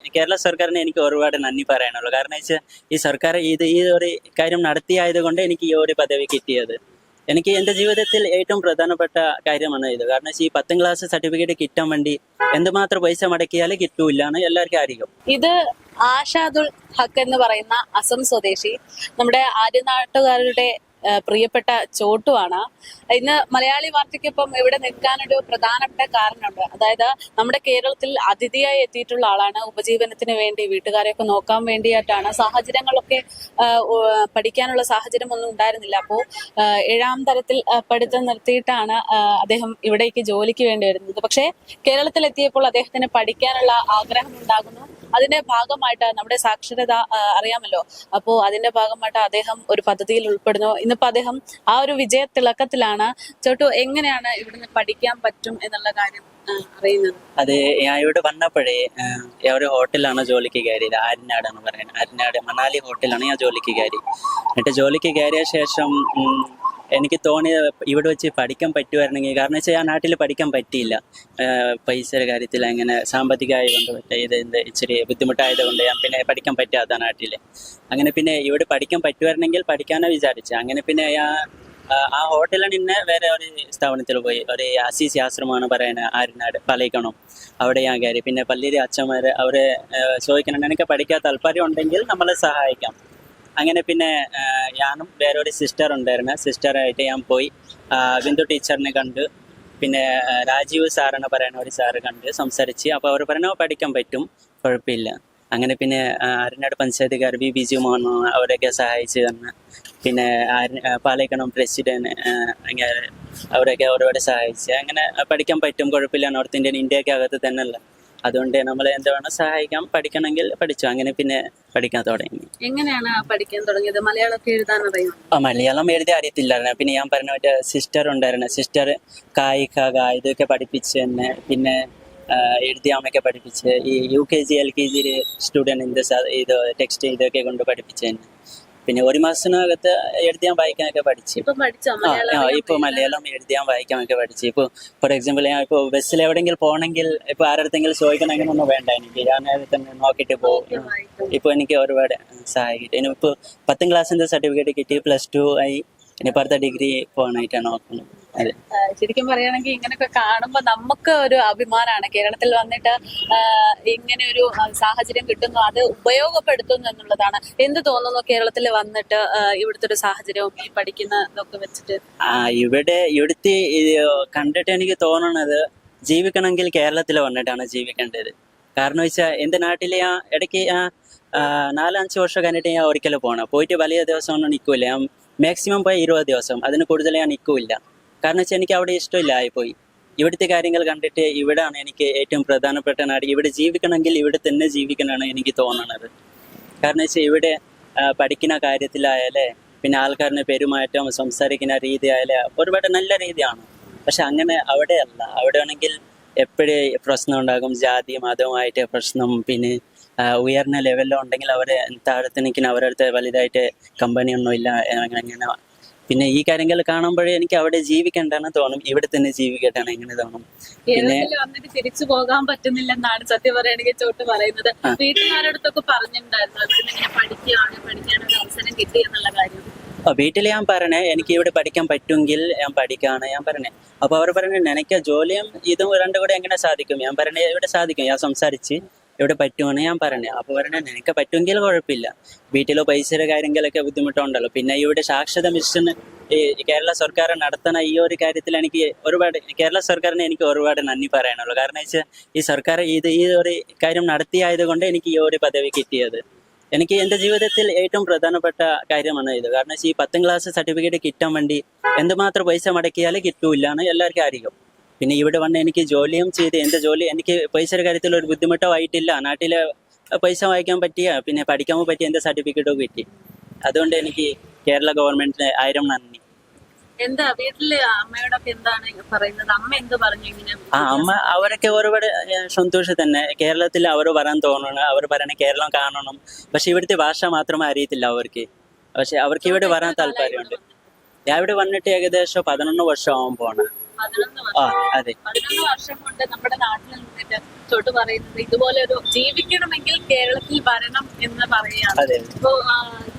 കേരള സർക്കാരിന് എനിക്ക് ഒരുപാട് നന്ദി പറയാനുള്ളൂ. കാരണം വെച്ചാൽ ഈ സർക്കാർ ഈ ഒരു കാര്യം നടത്തിയായതുകൊണ്ട് എനിക്ക് ഈ ഒരു പദവി കിട്ടിയത്. എനിക്ക് എൻ്റെ ജീവിതത്തിൽ ഏറ്റവും പ്രധാനപ്പെട്ട കാര്യമാണ് ഇത്. കാരണം വെച്ചാൽ ഈ 10ാം ക്ലാസ് സർട്ടിഫിക്കറ്റ് കിട്ടാൻ വേണ്ടി എന്തുമാത്രം പൈസ മുടക്കിയാൽ കിട്ടൂല എന്ന് എല്ലാവർക്കും അറിയും. ഇത് ആഷാദുൽ ഹക്ക് എന്ന് പറയുന്ന അസം സ്വദേശി നമ്മുടെ ആര്യനാട്ടുകാരുടെ പ്രിയപ്പെട്ട ചോട്ടുവാണ്. ഇന്ന് മലയാളി വാർത്തയ്ക്കൊപ്പം ഇവിടെ നിൽക്കാനൊരു പ്രധാനപ്പെട്ട കാരണമുണ്ട്. അതായത് നമ്മുടെ കേരളത്തിൽ അതിഥിയായി എത്തിയിട്ടുള്ള ആളാണ്. ഉപജീവനത്തിന് വേണ്ടി വീട്ടുകാരെയൊക്കെ നോക്കാൻ വേണ്ടിയിട്ടാണ്. സാഹചര്യങ്ങളൊക്കെ പഠിക്കാനുള്ള സാഹചര്യം ഒന്നും ഉണ്ടായിരുന്നില്ല. അപ്പോൾ 7ാം തരത്തിൽ പഠിത്തം നിർത്തിയിട്ടാണ് അദ്ദേഹം ഇവിടേക്ക് ജോലിക്ക് വേണ്ടി വരുന്നത്. പക്ഷേ കേരളത്തിൽ എത്തിയപ്പോൾ അദ്ദേഹത്തിന് പഠിക്കാനുള്ള ആഗ്രഹം ഉണ്ടാകുന്നു. അതിന്റെ ഭാഗമായിട്ട് നമ്മുടെ സാക്ഷരത അറിയാമല്ലോ. അപ്പോൾ അതിന്റെ ഭാഗമായിട്ട് അദ്ദേഹം ഒരു പദ്ധതിയിൽ ഉൾപ്പെടുന്നു. ഇന്നിപ്പോ അദ്ദേഹം ആ ഒരു വിജയത്തിളക്കത്തിലാണ്. ചോട്ടു, എങ്ങനെയാണ് ഇവിടുന്ന് പഠിക്കാൻ പറ്റും എന്നുള്ള കാര്യം അറിയുന്നത്? അത് ഞാൻ ഇവിടെ വന്നപ്പോഴേ ഒരു ഹോട്ടലാണ് ജോലിക്ക് കയറിയത്. ആര്യനാട് എന്ന് പറയുന്നത്, ആര്യനാട് മണാലി ഹോട്ടലാണ് ഞാൻ ജോലിക്ക് കയറി. എന്നിട്ട് ജോലിക്ക് കയറിയ ശേഷം എനിക്ക് തോന്നിയത് ഇവിടെ വെച്ച് പഠിക്കാൻ പറ്റുമായിരുന്നെങ്കിൽ. കാരണം വെച്ചാൽ ആ നാട്ടിൽ പഠിക്കാൻ പറ്റിയില്ല. പൈസയുടെ കാര്യത്തിൽ അങ്ങനെ സാമ്പത്തികമായി ബന്ധപ്പെട്ട ഇത് ഇച്ചിരി ബുദ്ധിമുട്ടായത് കൊണ്ട് ഞാൻ പിന്നെ പഠിക്കാൻ പറ്റാത്ത നാട്ടിൽ. അങ്ങനെ പിന്നെ ഇവിടെ പഠിക്കാൻ പറ്റുമായിരുന്നെങ്കിൽ പഠിക്കാനാണ് വിചാരിച്ചത്. അങ്ങനെ പിന്നെ ഞാൻ ആ ഹോട്ടലിൽ നിന്ന് വേറെ ഒരു സ്ഥാപനത്തിൽ പോയി. ഒരു അസീസി ആശ്രമമാണ് പറയുന്നത്, ആര്യനാട് പലയിക്കണം. അവിടെ ഞാൻ കയറി. പിന്നെ പള്ളിയിലെ അച്ഛന്മാർ അവരെ ചോദിക്കണം, എനിക്ക് പഠിക്കാൻ താല്പര്യം ഉണ്ടെങ്കിൽ നമ്മളെ സഹായിക്കാം. അങ്ങനെ പിന്നെ ഞാനും വേറൊരു സിസ്റ്റർ ഉണ്ടായിരുന്നു. സിസ്റ്ററായിട്ട് ഞാൻ പോയി ബിന്ദു ടീച്ചറിനെ കണ്ട്, പിന്നെ രാജീവ് സാറെന്ന് പറയുന്ന ഒരു സാറ് കണ്ട് സംസാരിച്ച്. അപ്പോൾ അവർ പറഞ്ഞു പഠിക്കാൻ പറ്റും, കുഴപ്പമില്ല. അങ്ങനെ പിന്നെ ആര്യനാട് പഞ്ചായത്തുകാർ ബിജു മോഹൻ അവരൊക്കെ സഹായിച്ച് തന്ന്. പിന്നെ പാലക്കാട് പ്രസിഡന്റ് അങ്ങനെ അവരൊക്കെ ഒരുപാട് സഹായിച്ച്. അങ്ങനെ പഠിക്കാൻ പറ്റും, കുഴപ്പമില്ല. നോർത്ത് ഇന്ത്യൻ ഇന്ത്യക്ക് അകത്ത് തന്നെ അല്ല. അതുകൊണ്ട് നമ്മൾ എന്താ വേണം സഹായിക്കാം. പഠിക്കണമെങ്കിൽ പഠിച്ചു. അങ്ങനെ പിന്നെ പഠിക്കാൻ തുടങ്ങി. എങ്ങനെയാണ് പഠിക്കാൻ തുടങ്ങിയത്? മലയാളമൊക്കെ എഴുതാൻ അറിയും? മലയാളം എഴുതി അറിയത്തില്ലായിരുന്നു. പിന്നെ ഞാൻ പറഞ്ഞ മറ്റേ സിസ്റ്റർ ഉണ്ടായിരുന്നു. സിസ്റ്റർ കായ് ക ഇതൊക്കെ പഠിപ്പിച്ച് തന്നെ. പിന്നെ എഴുതിയാമൊക്കെ പഠിപ്പിച്ച്. ഈ UKG LKG സ്റ്റുഡൻറ് ഇത് ടെക്സ്റ്റ് ഇതൊക്കെ കൊണ്ട് പഠിപ്പിച്ച് തന്നെ. പിന്നെ 1 മാസത്തിനകത്ത് എഴുതിയാൻ വായിക്കാനൊക്കെ പഠിച്ചു. ഇപ്പൊ മലയാളം എഴുതിയാൻ വായിക്കാനൊക്കെ പഠിച്ചു. ഇപ്പോൾ ഫോർ എക്സാമ്പിൾ ഞാൻ ഇപ്പോൾ ബസ്സിൽ എവിടെയെങ്കിലും പോകണമെങ്കിൽ ഇപ്പോൾ ആരടുത്തെങ്കിലും ചോദിക്കണം, അങ്ങനെയൊന്നും വേണ്ട. എനിക്ക് ഞാൻ തന്നെ നോക്കിയിട്ട് പോകും. ഇപ്പോൾ എനിക്ക് ഒരുപാട് സഹായിക്കിട്ട്. ഇനിയിപ്പോൾ 10ാം ക്ലാസ്സിന്റെ സർട്ടിഫിക്കറ്റ് കിട്ടി, +2 ആയി. ഇനിയിപ്പോൾ അടുത്ത ഡിഗ്രി പോകാനായിട്ടാണ് നോക്കുന്നത്. അതെ, ശരിക്കും പറയുകയാണെങ്കിൽ ഇങ്ങനെയൊക്കെ കാണുമ്പോൾ നമുക്ക് ഒരു അഭിമാനമാണ്. കേരളത്തിൽ വന്നിട്ട് ഇങ്ങനെ ഒരു സാഹചര്യം കിട്ടുന്നു, അത് ഉപയോഗപ്പെടുത്തുന്നു എന്നുള്ളതാണ്. എന്ത് തോന്നുന്നു കേരളത്തിൽ വന്നിട്ട് ഇവിടുത്തെ ഒരു സാഹചര്യവും ഈ പഠിക്കുന്നതൊക്കെ വെച്ചിട്ട്? ഇവിടുത്തെ കണ്ടിട്ട് എനിക്ക് തോന്നുന്നത് ജീവിക്കണമെങ്കിൽ കേരളത്തിൽ വന്നിട്ടാണ് ജീവിക്കേണ്ടത്. കാരണം വെച്ചാൽ എൻ്റെ നാട്ടിലെ ഇടയ്ക്ക് 4-5 വർഷം കഴിഞ്ഞിട്ട് ഞാൻ ഒരിക്കലും പോയിട്ട് വലിയ ദിവസമൊന്നും നിൽക്കില്ല. ഞാൻ മാക്സിമം പോയി 20 ദിവസം, അതിന് കൂടുതൽ ഞാൻ നിൽക്കില്ല. കാരണം വെച്ചാൽ എനിക്ക് അവിടെ ഇഷ്ടമില്ല ആയിപ്പോയി. ഇവിടുത്തെ കാര്യങ്ങൾ കണ്ടിട്ട് ഇവിടെയാണ് എനിക്ക് ഏറ്റവും പ്രധാനപ്പെട്ട നാട്. ഇവിടെ ജീവിക്കണമെങ്കിൽ ഇവിടെ തന്നെ ജീവിക്കണമെന്നാണ് എനിക്ക് തോന്നുന്നത്. കാരണം വെച്ചാൽ ഇവിടെ പഠിക്കുന്ന കാര്യത്തിലായാലേ, പിന്നെ ആൾക്കാരുടെ പെരുമാറ്റം, സംസാരിക്കുന്ന രീതി ആയാലേ ഒരുപാട് നല്ല രീതിയാണ്. പക്ഷെ അങ്ങനെ അവിടെയല്ല. അവിടെ ആണെങ്കിൽ എപ്പോഴും പ്രശ്നം ഉണ്ടാകും. ജാതി മതവുമായിട്ട് പ്രശ്നം. പിന്നെ ഉയർന്ന ലെവലിലുണ്ടെങ്കിൽ അവരെ താഴത്ത് നിൽക്കുന്ന അവരടുത്ത് വലുതായിട്ട് കമ്പനിയൊന്നും ഇല്ല. അങ്ങനെ പിന്നെ ഈ കാര്യങ്ങൾ കാണുമ്പോഴേ എനിക്ക് അവിടെ ജീവിക്കേണ്ടെന്ന് തോന്നും. ഇവിടെ തന്നെ ജീവിക്കട്ടാണ് എങ്ങനെ തോന്നും. പിന്നെ വന്നിട്ട് തിരിച്ചു പോകാൻ പറ്റുന്നില്ലെന്നാണ് സത്യം പറയുകയാണെങ്കിൽ ചോട്ട് പറയുന്നത്. വീട്ടുകാരടുത്തൊക്കെ പറഞ്ഞിട്ടുണ്ടായിരുന്നു ഇങ്ങനെ പഠിക്കാനൊരു അവസരം കിട്ടി എന്നുള്ള കാര്യം. വീട്ടിൽ ഞാൻ പറഞ്ഞേ എനിക്ക് ഇവിടെ പഠിക്കാൻ പറ്റുമെങ്കിൽ ഞാൻ പഠിക്കാണ് ഞാൻ പറഞ്ഞേ. അപ്പോൾ അവർ പറഞ്ഞേ എനിക്ക് ജോലിയും ഇതും രണ്ടും കൂടെ എങ്ങനെ സാധിക്കും? ഞാൻ പറഞ്ഞേ ഇവിടെ സാധിക്കും. ഞാൻ സംസാരിച്ച് ഇവിടെ പറ്റുമെന്ന് ഞാൻ പറഞ്ഞേ. അപ്പോൾ പറഞ്ഞേ നിനക്ക് പറ്റുമെങ്കിൽ കുഴപ്പമില്ല. വീട്ടിലോ പൈസയുടെ കാര്യങ്ങളൊക്കെ ബുദ്ധിമുട്ടുണ്ടല്ലോ. പിന്നെ ഇവിടെ സാക്ഷരത മിഷൻ ഈ കേരള സർക്കാർ നടത്തുന്ന ഈ ഒരു കാര്യത്തിൽ എനിക്ക് കേരള സർക്കാരിന് എനിക്ക് ഒരുപാട് നന്ദി പറയാനുള്ളൂ. കാരണം വെച്ചാൽ ഈ സർക്കാർ ഈ ഒരു കാര്യം നടത്തിയായതുകൊണ്ട് എനിക്ക് ഈ ഒരു പദവി കിട്ടിയത്. എനിക്ക് എൻ്റെ ജീവിതത്തിൽ ഏറ്റവും പ്രധാനപ്പെട്ട കാര്യമാണ് ഇത്. കാരണം വെച്ചാൽ ഈ 10ാം ക്ലാസ് സർട്ടിഫിക്കറ്റ് കിട്ടാൻ വേണ്ടി എന്തുമാത്രം പൈസ മുടക്കിയാൽ കിട്ടൂല എന്ന് എല്ലാവർക്കും അറിയും. പിന്നെ ഇവിടെ വന്ന് എനിക്ക് ജോലിയും ചെയ്ത് എൻ്റെ ജോലി എനിക്ക് പൈസയുടെ കാര്യത്തിൽ ഒരു ബുദ്ധിമുട്ടോ ആയിട്ടില്ല. നാട്ടിലെ പൈസ വായിക്കാൻ പറ്റിയ പിന്നെ പഠിക്കാൻ പറ്റിയ എൻ്റെ സർട്ടിഫിക്കറ്റോ കിട്ടി. അതുകൊണ്ട് എനിക്ക് കേരള ഗവൺമെന്റിന് 1000 നന്ദി. എന്താ വീട്ടില് അമ്മയോടൊക്കെ എന്താണ് പറയുന്നത്? അമ്മ എന്ത് പറഞ്ഞു ഇങ്ങനെ? അമ്മ അവരൊക്കെ ഒരുപാട് സന്തോഷം തന്നെ. കേരളത്തിൽ അവർ വരാൻ തോന്നണം. അവർ പറയണ കേരളം കാണണം. പക്ഷെ ഇവിടുത്തെ ഭാഷ മാത്രമേ അറിയത്തില്ല അവർക്ക്. പക്ഷെ അവർക്ക് ഇവിടെ വരാൻ താല്പര്യമുണ്ട്. ഞാൻ ഇവിടെ വന്നിട്ട് ഏകദേശം 11 വർഷമാവാൻ പോണ. ആ അതെ 11 വർഷം കൊണ്ട് നമ്മുടെ നാട്ടിൽ നിന്നിട്ട് ചോട്ട് പറയുന്നത് ഇതുപോലെ ഒരു ജീവിക്കണമെങ്കിൽ കേരളത്തിൽ വരണം എന്ന് പറയുകയാണ്. അതെ അപ്പൊ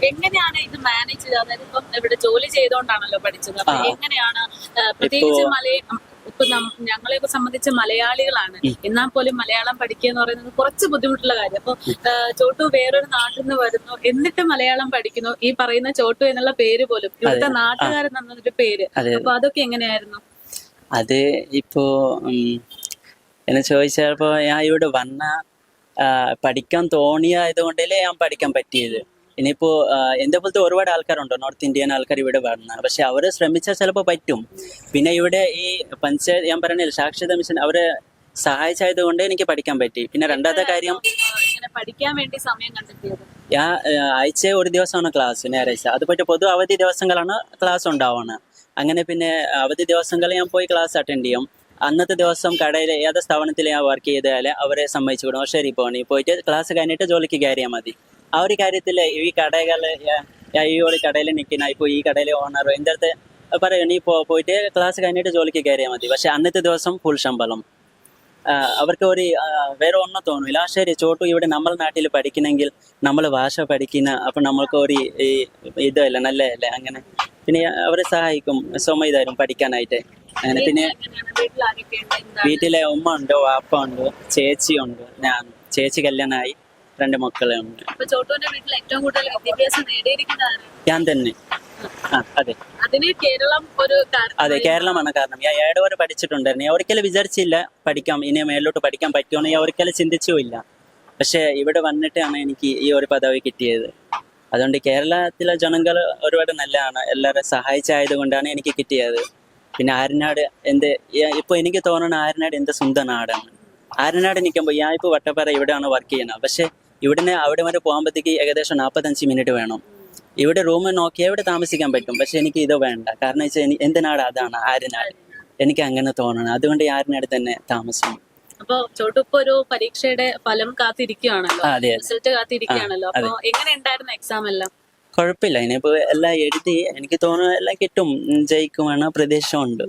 എങ്ങനെയാണ് ഇത് മാനേജ് ചെയ്തത്? അതായത് ഇപ്പം ഇവിടെ ജോലി ചെയ്തോണ്ടാണല്ലോ പഠിച്ചത്. അപ്പൊ എങ്ങനെയാണ് പ്രത്യേകിച്ച് ഇപ്പൊ ഞങ്ങളെയൊക്കെ സംബന്ധിച്ച് മലയാളികളാണ്, എന്നാൽ പോലും മലയാളം പഠിക്കുക എന്ന് പറയുന്നത് കുറച്ച് ബുദ്ധിമുട്ടുള്ള കാര്യം. അപ്പൊ ചോട്ടു വേറൊരു നാട്ടിൽ നിന്ന് വരുന്നു, എന്നിട്ട് മലയാളം പഠിക്കുന്നു. ഈ പറയുന്ന ചോട്ടു എന്നുള്ള പേര് പോലും ഇവിടുത്തെ നാട്ടുകാരൻ എന്നൊരു പേര്. അപ്പൊ അതൊക്കെ എങ്ങനെയായിരുന്നു? അത് ഇപ്പോ എന്ന് ചോദിച്ചപ്പോ ഞാൻ ഇവിടെ വന്ന പഠിക്കാൻ തോന്നിയായതുകൊണ്ടല്ലേ ഞാൻ പഠിക്കാൻ പറ്റിയത്. ഇനിയിപ്പോ എന്റെ പോലത്തെ ഒരുപാട് ആൾക്കാരുണ്ടോ നോർത്ത് ഇന്ത്യൻ ആൾക്കാർ ഇവിടെ വന്ന, പക്ഷെ അവര് ശ്രമിച്ചാൽ ചിലപ്പോൾ പറ്റും. പിന്നെ ഇവിടെ ഈ പഞ്ചായത്ത് ഞാൻ പറഞ്ഞില്ല സാക്ഷരതാ മിഷൻ അവര് സഹായിച്ചായത് കൊണ്ട് എനിക്ക് പഠിക്കാൻ പറ്റി. പിന്നെ രണ്ടാമത്തെ കാര്യം പഠിക്കാൻ വേണ്ടി സമയം കണ്ടെത്തിയത് ഞാൻ ആഴ്ച ഒരു ദിവസമാണ് ക്ലാസ്, ഞായറാഴ്ച. അത് പറ്റി പൊതു അവധി ദിവസങ്ങളാണ് ക്ലാസ് ഉണ്ടാവുന്നത്. അങ്ങനെ പിന്നെ അവധി ദിവസങ്ങളിൽ ഞാൻ പോയി ക്ലാസ് അറ്റൻഡ് ചെയ്യും. അന്നത്തെ ദിവസം കടയിൽ ഏത് സ്ഥാപനത്തിൽ ഞാൻ വർക്ക് ചെയ്താൽ അവരെ സമ്മതിച്ചു വിടും, ശരി പോണി പോയിട്ട് ക്ലാസ് കഴിഞ്ഞിട്ട് ജോലിക്ക് കയറിയാൽ മതി. ആ ഒരു കാര്യത്തിൽ ഈ കടകൾ ഈ ഒരു കടയിൽ നിൽക്കുന്ന ഇപ്പോൾ ഈ കടയിലെ ഓണർ എൻ്റെ അടുത്ത് പറയും നീ പോയിട്ട് ക്ലാസ് കഴിഞ്ഞിട്ട് ജോലിക്ക് കയറിയാൽ മതി. പക്ഷെ അന്നത്തെ ദിവസം ഫുൾ ശമ്പളം. അവർക്ക് ഒരു വേറെ ഒന്നും തോന്നില്ല. ശരി ചോട്ടു ഇവിടെ നമ്മുടെ നാട്ടിൽ പഠിക്കണമെങ്കിൽ നമ്മൾ ഭാഷ പഠിക്കുന്ന, അപ്പം നമ്മൾക്ക് ഒരു ഇതല്ല നല്ലതല്ലേ. അങ്ങനെ പിന്നെ അവരെ സഹായിക്കും, സ്വമ തരും പഠിക്കാനായിട്ട്. അങ്ങനെ പിന്നെ വീട്ടിലെ ഉമ്മ ഉണ്ട്, വാപ്പ ഉണ്ട്, ചേച്ചി ഉണ്ട്, ഞാൻ ചേച്ചി കല്യാണമായി, 2 മക്കളെ ഉണ്ട്. ഞാൻ തന്നെ. അതെ അതെ കേരളമാണ് കാരണം. ഞാൻ 7 വരെ പഠിച്ചിട്ടുണ്ടായിരുന്നു. ഞാൻ ഒരിക്കലും വിചാരിച്ചില്ല പഠിക്കാം, ഇനി മേലോട്ട് പഠിക്കാൻ പറ്റുമെന്ന് ഞാൻ ഒരിക്കലും ചിന്തിച്ചുമില്ല. പക്ഷെ ഇവിടെ വന്നിട്ടാണ് എനിക്ക് ഈ ഒരു പദവി കിട്ടിയത്. അതുകൊണ്ട് കേരളത്തിലെ ജനങ്ങൾ ഒരുപാട് നല്ലതാണ്, എല്ലാവരും സഹായിച്ചായത് കൊണ്ടാണ് എനിക്ക് കിട്ടിയത്. പിന്നെ ആര്യനാട് ഇപ്പൊ എനിക്ക് തോന്നുന്ന ആര്യനാട് എന്റെ സ്വന്തം നാടാണ്. ആര്യനാട് നിൽക്കുമ്പോൾ ഞാൻ ഇപ്പോൾ വട്ടപ്പാറ ഇവിടെയാണ് വർക്ക് ചെയ്യുന്നത്. പക്ഷെ ഇവിടുന്ന് അവിടെ വരെ പോകുമ്പോഴത്തേക്ക് ഏകദേശം 45 മിനിറ്റ് വേണം. ഇവിടെ റൂം നോക്കിയാൽ ഇവിടെ താമസിക്കാൻ പറ്റും, പക്ഷെ എനിക്ക് ഇത് വേണ്ട. കാരണം വെച്ചാൽ എന്റെ നാട് അതാണ് ആര്യനാട്. എനിക്ക് അങ്ങനെ തോന്നണം, അതുകൊണ്ട് ആര്യനാട് തന്നെ താമസം. അപ്പൊ ചോട്ടു ഇപ്പൊ ഒരു പരീക്ഷയുടെ ഫലം കാത്തിരിക്കുകയാണല്ലോ, റിസൾട്ട് കാത്തിരിക്കുകയാണല്ലോ. അപ്പൊ എങ്ങനെ ഉണ്ടായിരുന്നു എക്സാം എല്ലാം? കുഴപ്പമില്ല, ഇനിയിപ്പോ എല്ലാം എഴുതി എനിക്ക് തോന്നുന്നു എല്ലാം കിട്ടും, ജയിക്കുമെന്ന പ്രതീക്ഷയുണ്ട്.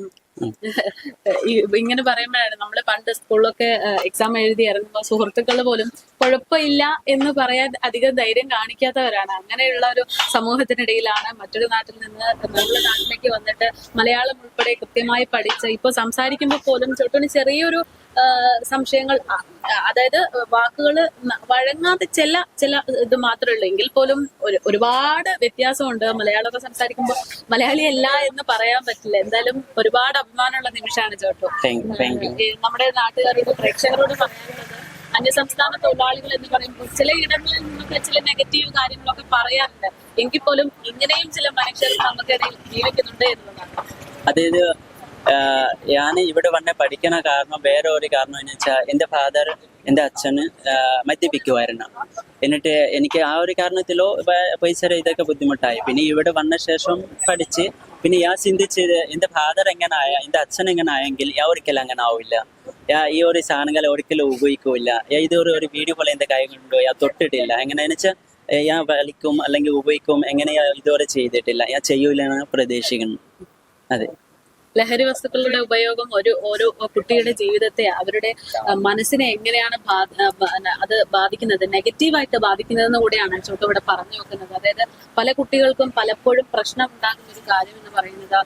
ഇങ്ങനെ പറയുമ്പോഴാണ് നമ്മള് പണ്ട് സ്കൂളിലൊക്കെ എക്സാം എഴുതി ഇറങ്ങുമ്പോൾ സുഹൃത്തുക്കൾ പോലും കുഴപ്പമില്ല എന്ന് പറയാൻ അധികം ധൈര്യം കാണിക്കാത്തവരാണ്. അങ്ങനെയുള്ള ഒരു സമൂഹത്തിനിടയിലാണ് മറ്റൊരു നാട്ടിൽ നിന്ന് നമ്മുടെ നാട്ടിലേക്ക് വന്നിട്ട് മലയാളം ഉൾപ്പെടെ കൃത്യമായി പഠിച്ച് ഇപ്പൊ സംസാരിക്കുമ്പോൾ പോലും ചോട്ടന് ചെറിയൊരു സംശയങ്ങൾ, അതായത് വാക്കുകൾ വഴങ്ങാതെ ചില ഇത് മാത്രമേ ഉള്ളൂ. എങ്കിൽ പോലും ഒരുപാട് വ്യത്യാസമുണ്ട്. മലയാളമൊക്കെ സംസാരിക്കുമ്പോൾ മലയാളിയല്ല എന്ന് പറയാൻ പറ്റില്ല. എന്തായാലും ഒരുപാട് അഭിമാനമുള്ള നിമിഷമാണ് ചോട്ടു. നമ്മുടെ നാട്ടുകാരോട് പ്രേക്ഷകരോട് പറയാനുള്ളത്, അന്യസംസ്ഥാന തൊഴിലാളികൾ എന്ന് പറയുമ്പോൾ ചില ഇടങ്ങളിൽ നിന്നൊക്കെ ചില നെഗറ്റീവ് കാര്യങ്ങളൊക്കെ പറയാറുണ്ട്. എങ്കിൽ പോലും ഇങ്ങനെയും ചില മനുഷ്യർ നമുക്കിടയിൽ ജീവിക്കുന്നുണ്ട് എന്നുള്ളതാണ്. അതായത് ഞാൻ ഇവിടെ വന്ന് പഠിക്കണ കാരണം വേറെ ഒരു കാരണം എന്ന് വെച്ചാൽ എൻ്റെ അച്ഛന് മദ്യപിക്കുമായിരുന്നു. എന്നിട്ട് എനിക്ക് ആ ഒരു കാരണത്തിലോ പൈസ ഇതൊക്കെ ബുദ്ധിമുട്ടായി. പിന്നെ ഇവിടെ വന്ന ശേഷം പഠിച്ച് പിന്നെ ഞാൻ ചിന്തിച്ചത് എൻ്റെ ഫാദർ എങ്ങനെ എൻ്റെ അച്ഛൻ എങ്ങനെ ആയെങ്കിൽ ഞാൻ ഒരിക്കലും അങ്ങനെ ആവില്ല. ഈ ഒരു സാധനങ്ങൾ ഒരിക്കലും ഉപയോഗിക്കില്ല. ഇതൊരു വീഡിയോ പോലെ എൻ്റെ കൈ കൊണ്ടോ ഞാൻ തൊട്ടിട്ടില്ല. എങ്ങനെയാണെന്ന് വെച്ചാൽ ഞാൻ വലിക്കും അല്ലെങ്കിൽ ഉപയോഗിക്കും, എങ്ങനെ ഇതുവരെ ചെയ്തിട്ടില്ല, ഞാൻ ചെയ്യൂലെന്ന് പ്രതീക്ഷിക്കുന്നു. അതെ, ലഹരി വസ്തുക്കളുടെ ഉപയോഗം ഓരോ കുട്ടിയുടെ ജീവിതത്തെ, അവരുടെ മനസ്സിനെ എങ്ങനെയാണ് അത് ബാധിക്കുന്നത്, നെഗറ്റീവായിട്ട് ബാധിക്കുന്നതെന്ന് കൂടെയാണ് ചോട്ടു ഇവിടെ പറഞ്ഞു വെക്കുന്നത്. അതായത് പല കുട്ടികൾക്കും പലപ്പോഴും പ്രശ്നം ഉണ്ടാകുന്ന ഒരു കാര്യം എന്ന് പറയുന്നത്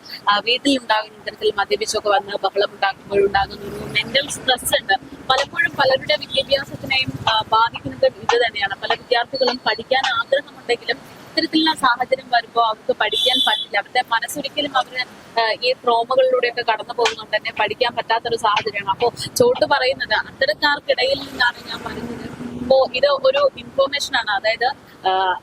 വീട്ടിൽ ഉണ്ടാകുന്ന ഇത്തരത്തിൽ മദ്യപിച്ചൊക്കെ വന്ന് ബഹളം ഉണ്ടാകുമ്പോഴുണ്ടാകുന്ന ഒരു മെന്റൽ സ്ട്രെസ് ഉണ്ട്. പലപ്പോഴും പലരുടെ വിദ്യാഭ്യാസത്തിനെയും ബാധിക്കുന്നത് ഇത് തന്നെയാണ്. പല വിദ്യാർത്ഥികളും പഠിക്കാൻ ആഗ്രഹമുണ്ടെങ്കിലും ഇത്തരത്തിലുള്ള സാഹചര്യം വരുമ്പോൾ അവർക്ക് പഠിക്കാൻ പറ്റില്ല. അവരുടെ മനസ്സൊരിക്കലും അവര് ഈ ട്രോമകളിലൂടെയൊക്കെ കടന്നു പോകുന്നതുകൊണ്ട് തന്നെ പഠിക്കാൻ പറ്റാത്തൊരു സാഹചര്യമാണ്. അപ്പോൾ ചോട്ട് പറയുന്നത് അത്തരക്കാർക്കിടയിൽ നിന്നാണ് ഞാൻ പറയുന്നത്. അപ്പോ ഇത് ഒരു ഇൻഫോർമേഷൻ ആണ്. അതായത്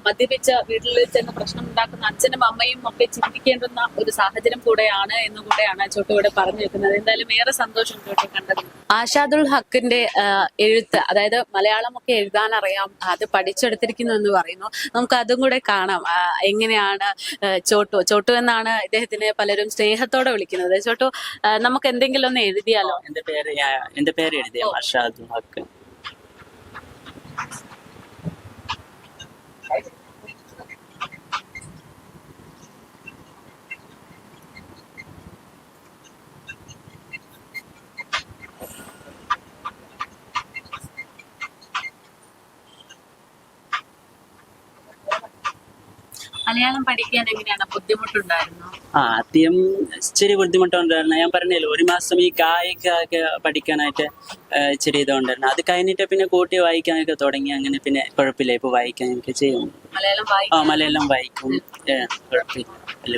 മദ്യപിച്ച് വീട്ടിൽ ചെന്ന് പ്രശ്നം ഉണ്ടാക്കുന്ന അച്ഛനും അമ്മയും ഒക്കെ ചിന്തിക്കേണ്ടുന്ന ഒരു സാഹചര്യം കൂടെയാണ് എന്നുകൂടെയാണ് ചോട്ടു ഇവിടെ പറഞ്ഞു വെക്കുന്നത്. എന്തായാലും ഏറെ സന്തോഷം ചോട്ടു കണ്ടത്. ആഷാദുൽ ഹക്കിന്റെ എഴുത്ത്, അതായത് മലയാളമൊക്കെ എഴുതാൻ അറിയാം, അത് പഠിച്ചെടുത്തിരിക്കുന്നു എന്ന് പറയുന്നു. നമുക്ക് അതും കൂടെ കാണാം. എങ്ങനെയാണ് ചോട്ടു എന്നാണ് ഇദ്ദേഹത്തിനെ പലരും സ്നേഹത്തോടെ വിളിക്കുന്നത്. ചോട്ടു, നമുക്ക് എന്തെങ്കിലും ഒന്ന് എഴുതിയാലോ? എന്റെ പേര് എഴുതിയ ആഷാദുൽ ഹക്ക്. മലയാളം പഠിക്കാൻ എങ്ങനെയാണ്, ബുദ്ധിമുട്ടുണ്ടായിരുന്നു? ആദ്യം ഇച്ചിരി ബുദ്ധിമുട്ടുണ്ടായിരുന്നു. ഞാൻ പറഞ്ഞല്ലോ, ഒരു മാസം ഈ കായൊക്കെ പഠിക്കാനായിട്ട് ഇച്ചിരി ഇതുണ്ടായിരുന്നു. അത് കഴിഞ്ഞിട്ട് പിന്നെ കൂട്ടി വായിക്കാനൊക്കെ തുടങ്ങി. അങ്ങനെ പിന്നെ കുഴപ്പമില്ല, ഇപ്പൊ വായിക്കാനൊക്കെ ചെയ്യും. മലയാളം വായിക്കാൻ മലയാളം വായിക്കും, കുഴപ്പമില്ല.